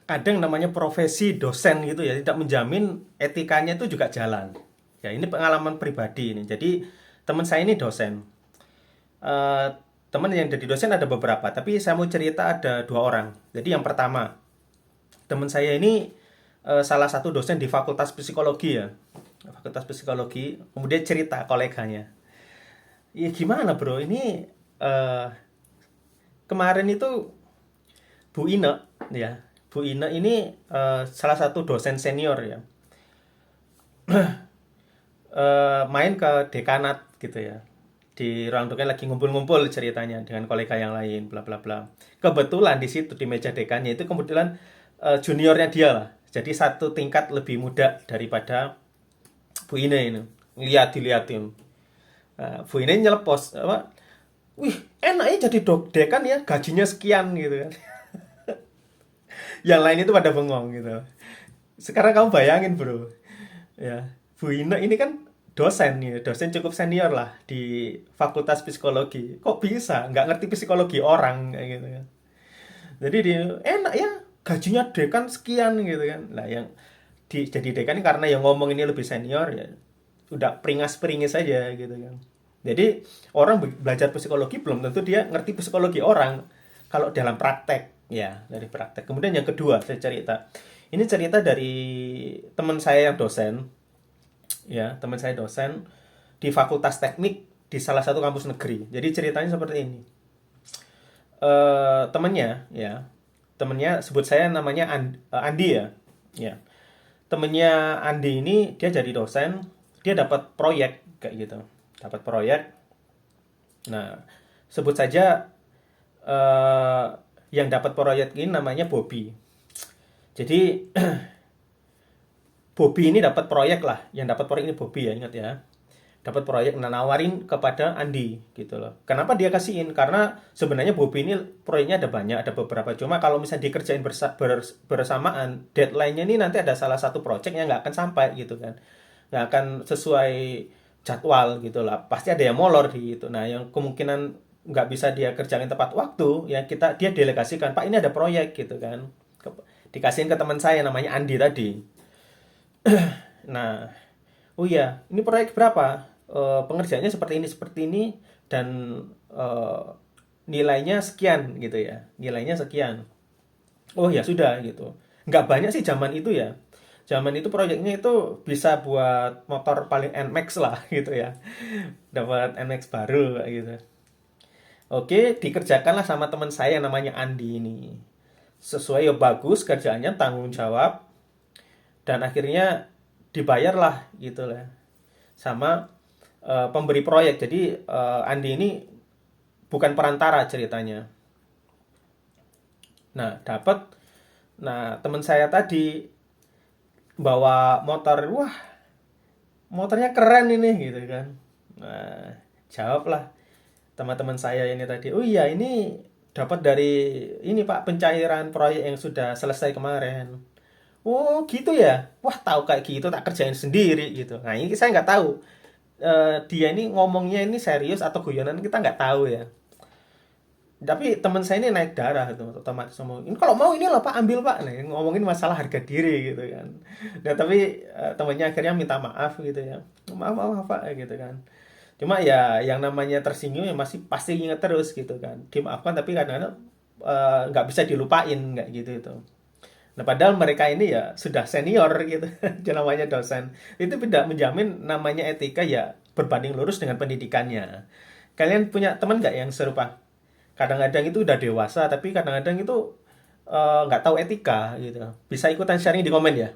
kadang namanya profesi dosen gitu ya, tidak menjamin etikanya itu juga jalan. Ya, ini pengalaman pribadi ini. Jadi, teman saya ini dosen. Eh, Teman yang jadi dosen ada beberapa, tapi saya mau cerita ada dua orang. Jadi yang pertama, teman saya ini salah satu dosen di Fakultas Psikologi ya. Fakultas Psikologi, kemudian cerita koleganya. Ya gimana bro, ini eh, kemarin itu Bu Ine ya. Bu Ine ini salah satu dosen senior ya. Main ke dekanat gitu ya. Di ruang dosen lagi ngumpul-ngumpul ceritanya dengan kolega yang lain bla bla bla. Kebetulan di situ di meja dekannya itu kebetulan juniornya dia lah. Jadi satu tingkat lebih muda daripada Bu Ine ini. Diliatin. Nah, Bu Ine nyelepos apa? Wih, enaknya jadi dekan ya, gajinya sekian gitu kan. Yang lain itu pada bengong gitu. Sekarang kamu bayangin bro, ya Bu Ine ini kan dosen nih, dosen cukup senior lah di Fakultas Psikologi. Kok bisa nggak ngerti psikologi orang kayak gitu kan? Jadi dia enak ya, gajinya dekan sekian gitu kan. Lah yang jadi dekan karena yang ngomong ini lebih senior ya, udah peringas-peringis saja gitu kan. Jadi orang belajar psikologi belum tentu dia ngerti psikologi orang kalau dalam praktek ya, dari praktek. Kemudian yang kedua saya cerita. Ini cerita dari teman saya yang dosen ya, teman saya dosen di Fakultas Teknik di salah satu kampus negeri. Jadi ceritanya seperti ini. Temennya ya, temennya sebut saya namanya Andi ya. Ya. Temennya Andi ini dia jadi dosen, dia dapat proyek kayak gitu. Dapat proyek. Nah, sebut saja eh, yang dapat proyek ini namanya Bobby. Jadi Bobby ini dapat proyek lah, yang dapat proyek ini Bobby ya, ingat ya. Dapat proyek nawarin kepada Andi gitu loh. Kenapa dia kasihin? Karena sebenarnya Bobby ini proyeknya ada banyak, ada beberapa. Cuma kalau misalnya dikerjain bersamaan, deadline-nya ini nanti ada salah satu proyek yang nggak akan sampai gitu kan. Nggak akan sesuai jadwal gitu lah. Pasti ada yang molor gitu. Nah, yang kemungkinan nggak bisa dia kerjain tepat waktu, ya dia delegasikan. Pak, ini ada proyek gitu kan. Dikasihin ke teman saya namanya Andi tadi. Nah, oh iya, ini proyek berapa? Pengerjaannya seperti ini, dan eh, nilainya sekian gitu ya. Nilainya sekian. Oh ya sudah gitu. Nggak banyak sih zaman itu ya. Zaman itu proyeknya itu bisa buat motor paling NMAX lah gitu ya. Dapat NMAX baru kayak gitu. Oke, dikerjakanlah sama teman saya yang namanya Andi ini. Sesuai ya bagus kerjaannya, tanggung jawab, dan akhirnya dibayarlah gitu lah sama pemberi proyek. Jadi Andi ini bukan perantara ceritanya. Nah, teman saya tadi bawa motor, wah motornya keren ini gitu kan. Nah, jawablah teman-teman saya ini tadi, oh iya ini dapat dari ini Pak, pencairan proyek yang sudah selesai kemarin. Oh gitu ya, wah tahu kayak gitu tak kerjain sendiri gitu. Nah ini saya nggak tahu, dia ini ngomongnya ini serius atau guyonan kita nggak tahu ya. Tapi teman saya ini naik darah gitu, otomatis ngomong, ini kalau mau ini loh Pak, ambil Pak. Nah, ngomongin masalah harga diri gitu kan. Nah, tapi temannya akhirnya minta maaf gitu ya. Maaf, maaf Pak gitu kan. Cuma ya yang namanya tersinggung ya masih pasti ingat terus gitu kan. Dimaafkan tapi kadang-kadang nggak bisa dilupain kayak gitu itu. Nah, padahal mereka ini ya sudah senior gitu, yang namanya dosen. Itu tidak menjamin namanya etika ya berbanding lurus dengan pendidikannya. Kalian punya teman nggak yang serupa? Kadang-kadang itu udah dewasa, tapi kadang-kadang itu nggak tahu etika gitu. Bisa ikutan sharing di komen ya.